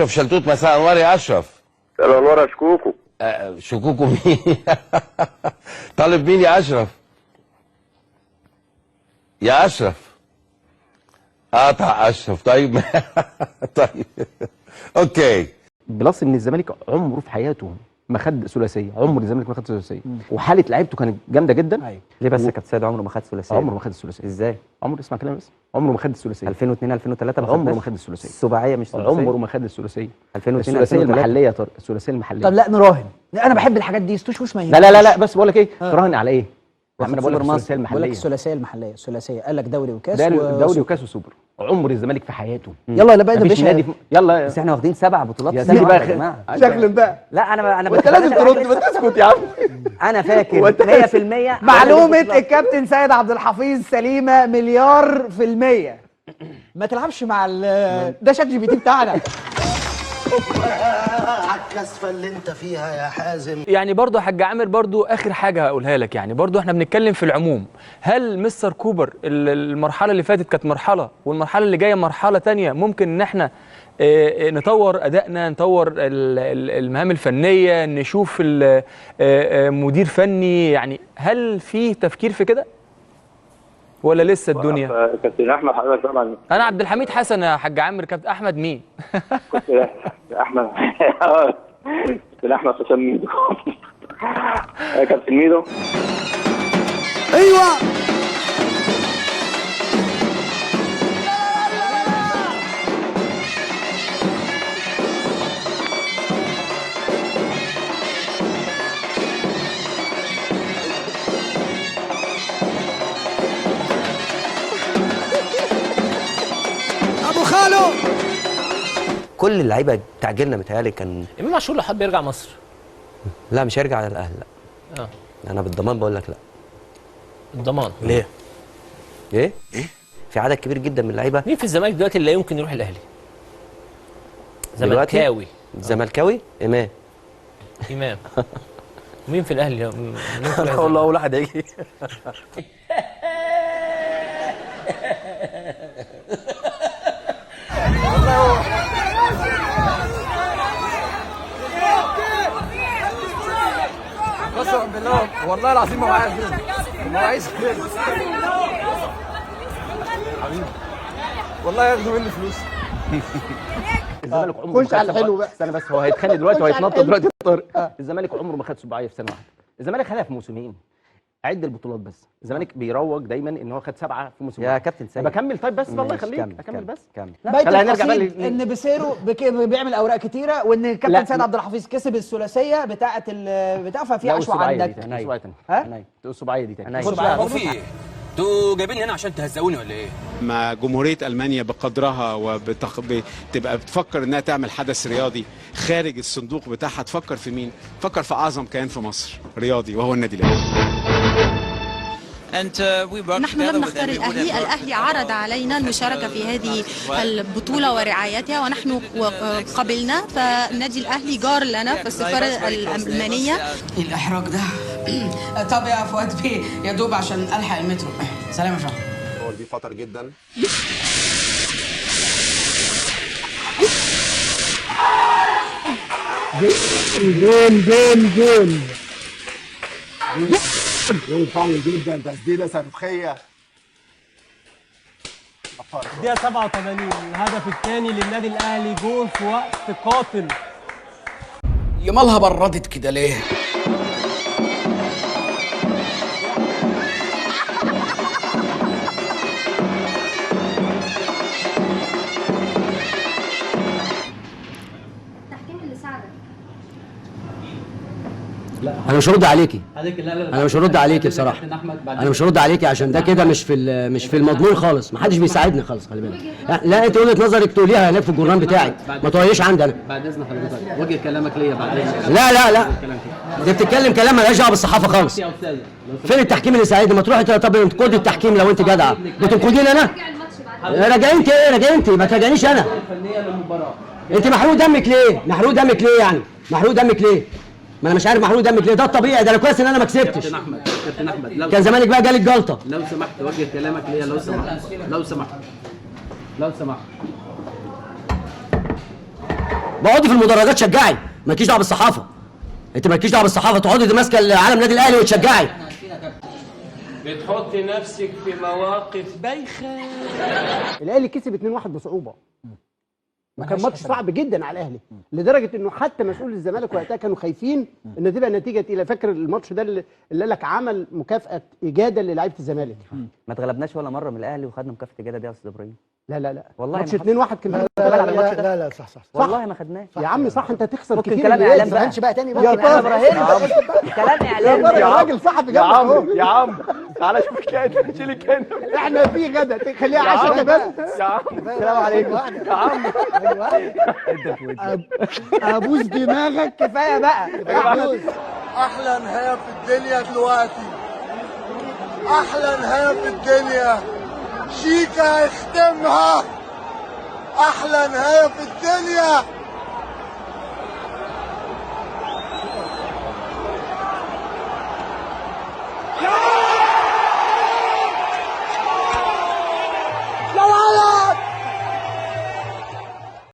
اشرف شلتوت، مساء انوار يا اشرف. مساء الانوار يا شكوكو. شكوكو مين؟ طالب مين يا اشرف؟ يا اشرف قطع اشرف. طيب. طيب اوكي. بلس ان الزمالك عمره في حياته ما خد ثلاثيه، عمر الزمالك ما خد ثلاثيه، وحاله لعيبته كانت جامده جدا. ايوه ليه بس يا كابتن سيد عمره ما خد ثلاثيه؟ عمره ما خد الثلاثيه. ازاي؟ عمره، اسمع كلامي بس، عمره ما خد الثلاثيه. 2002 2003 عمره ما خد الثلاثيه. السباعيه مش ثلاثيه. عمره ما خد الثلاثيه. 2002 الثلاثيه المحليه يا طارق، الثلاثيه المحليه. طب لا نراهن، انا بحب الحاجات دي. استوش ما لا لا لا لا بس بقول لك ايه، تراهن على ايه؟ انا بقول لك الثلاثيه بقول المحليه. لك الثلاثيه المحليه، الثلاثيه قال لك دوري وكاس دوري وكاس وسوبر. عمر الزمالك في حياته. يلا لا بقى ده مفيش نادي يلا بس احنا واخدين 7 بطولات يا سنه سيدي واحده بقى يا جماعه. شكل بقى. لا انا وانت لازم ترد، ما تسكت يا عم. انا فاكر 100% معلومه الكابتن سيد عبد الحفيظ سليمه مليار في المية. ما تلعبش مع ده شات جي بي تي بتاعنا. على الكسفه اللي انت فيها يا حازم. يعني برضه يا حاج عامر، برضه اخر حاجه هقولها لك، يعني برضه احنا بنتكلم في العموم. هل مستر كوبر المرحله اللي فاتت كانت مرحله، والمرحله اللي جايه مرحله تانية، ممكن ان احنا نطور ادائنا، نطور المهام الفنيه، نشوف مدير فني؟ يعني هل في تفكير في كده ولا لسه الدنيا؟ كابتن احمد حضرتك طبعا. انا عبد الحميد حسن يا حاج عامر. كابتن احمد مين؟ احمد. كابتن احمد حسام ميدو. كابتن ميدو. ايوه ابو خالو. كل اللعيبه بتاع جيلنا متهيألي كان امام عاشور لو حب يرجع مصر. لا مش هيرجع على الاهلي، لا. انا بالضمان بقول لك لا. الضمان ليه؟ ايه؟ في عدد كبير جدا من اللعيبه. مين في الزمالك دلوقتي اللي لا يمكن يروح الاهلي؟ زملكاوي. زملكاوي؟ امام. ومين في الاهلي؟ والله اول واحد هيجي. قسما بالله والله العظيم ما معايا فلوس، ما عايز فلوس حبيبي، والله ياخدوا مني فلوس. الزمالك عمره خش على الحلو بقى. استنى بس، هو هيتخانق دلوقتي وهيتنطط دلوقتي يا طارق. الزمالك عمره ما خد سباعيه في سنه واحده. الزمالك خدها في موسمين. عد البطولات بس. الزمالك بيروج دايما ان هو خد 7 في موسم يا كابتن سيد بكمل. طيب بس الله يخليك اكمل بس. بيت خلينا نرجع بقى القصيد ان بيسيرو بيعمل اوراق كتيره، وان الكابتن سيد عبد الحفيظ كسب الثلاثيه بتاعه ففي عشوه عندك. ها؟ السباعيه دي تاني. هو في ايه؟ انتوا جايبين هنا عشان تهزقوني ولا ايه؟ ما جمهورية ألمانيا بقدرها وبتبقى بتفكر إنها تعمل حدث رياضي خارج الصندوق بتاعها، تفكر في مين؟ تفكر في أعظم كيان في مصر رياضي وهو النادي الأهلي. نحن لم نختار الأهلي، الأهلي عرض علينا المشاركة في هذه البطولة ورعايتها ونحن قبلنا، فالنادي الأهلي جار لنا في السفارة الألمانية. الإحراج ده طب يا فؤاد بيه يا دوب عشان ألحق المترو. سلام يا فندم. هو دي خطر جدا. جول جول قوي جدا، تسديده صاروخيه. دقيقة 87 الهدف الثاني للنادي الاهلي، جول في وقت قاتل. يا مالها بردت كده ليه؟ انا مش هرد عليكي. انا مش هرد عليكي بصراحه. انا مش هرد عليكي عشان ده كده مش في المضمون خالص. ما حدش بيساعدني خالص، خلي بالك. لا انت وجهه نظرك تقوليها هناك في الجورنال بتاعك، ما تقوليش عندي انا. بعد اذن حضرتك وجه كلامك ليا بعد اذنك. لا لا لا انت بتتكلم كلام مالهاش دعوه بالصحافه خالص. فين التحكيم اللي يساعدني؟ ما تروحي طب انتقدي التحكيم لو انت جدعه. بتنقديني انا؟ راجعي انت ايه؟ راجعي انت، ما تراجعنيش انا. انت محروق دمك ليه؟ محروق دمك ليه يعني؟ محروق دمك ليه؟ ما انا مش عارف محروق دمك ليه. ده الطبيعي، ده انا كويس ان انا ما كسبتش. كابتن احمد كان زمانك بقى جالي الجلطه. لو سمحت وجه كلامك ليا لو سمحت. لو سمحت. بقعدي في المدرجات شجعي، مالكيش دعوه بالصحافه. انت مالكيش دعوه بالصحافه، تقعدي ماسكه علم النادي الاهلي وتشجعي. بتحطي نفسك في مواقف بايخه. الاهلي كسب 2-1 بصعوبه، وكان ماتش صعب جدا على الاهلي، لدرجه انه حتى مسؤول الزمالك وقتها كانوا خايفين ان تبقى النتيجه تقيله. فاكر الماتش ده اللي قال لك عمل مكافاه اجاده للاعيبه الزمالك. ما اتغلبناش ولا مره من الاهلي وخدنا مكافاه اجاده دي يا استاذ ابراهيم. لا والله ماتش 2-1 كان لا صح والله ما خدناش يا عم صح. انت تخسر كتير. كلام اعلام بقى. بقى تاني بقى يا ابراهيم كلام اعلام يا راجل صاحبي يا عم يا عم تعالى شوف الكائن شيل الكائن. احنا في غدا خليها 10 بس يا عم السلام عليكم يا عم ابوس دماغك كفايه بقى. احلى نهايه في الدنيا دلوقتي، احلى نهايه في الدنيا شيكا هيختمها. احلى نهايه في الدنيا